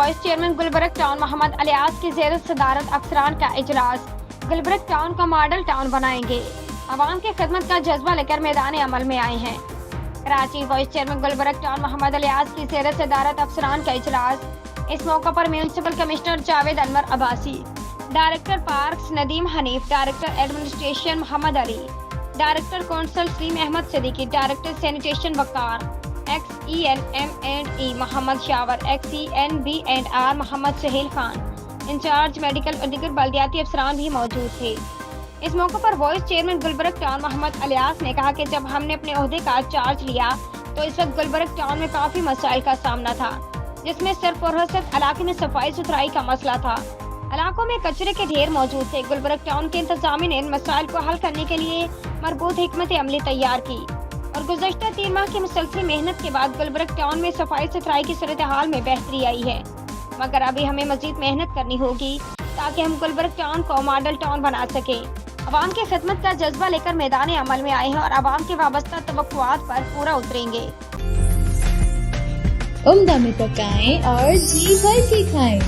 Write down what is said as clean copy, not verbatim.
Voice chairman Gulberg town Muhammad Ilyas کی زیر صدارت افسران کا اجلاس۔ گلبرگ ٹاؤن کو ماڈل ٹاؤن بنائیں گے، عوام کی خدمت کا جذبہ لے کر میدان عمل میں آئے ہیں۔ Karachi vice chairman Gulberg town Muhammad Ilyas کی زیر صدارت افسران کا اجلاس۔ اس موقع پر municipal commissioner Javed Anwar Abbasi, director parks Nadeem Hanif, director administration Muhammad Ali, director council Saleem Ahmed Siddiqui, director sanitation Waqar, X E N M and E Muhammad Shawar, X E N B and R Muhammad Sohail Khan, incharge medical اور دیگر بلدیاتی افسران بھی موجود تھے۔ اس موقع پر voice chairman Gulberg town Muhammad Ilyas نے کہا کہ جب ہم نے اپنے عہدے کا چارج لیا تو اس وقت گلبرگ ٹاؤن میں کافی مسائل کا سامنا تھا، جس میں سرفہرست علاقے میں صفائی ستھرائی کا مسئلہ تھا۔ علاقوں میں کچرے کے ڈھیر موجود تھے۔ گلبرگ ٹاؤن کے انتظامیہ نے ان مسائل کو حل کرنے کے لیے مربوط حکمت عملی تیار کی اور گزشتہ 3 ماہ کی مسلسل محنت کے بعد گلبرگ ٹاؤن میں صفائی ستھرائی کی صورتحال میں بہتری آئی ہے، مگر ابھی ہمیں مزید محنت کرنی ہوگی تاکہ ہم گلبرگ ٹاؤن کو ماڈل ٹاؤن بنا سکیں۔ عوام کی خدمت کا جذبہ لے کر میدان عمل میں آئے ہیں اور عوام کے وابستہ توقعات پر پورا اتریں گے۔ عمدہ میں پکائیں اور جی بھر کے کھائیں۔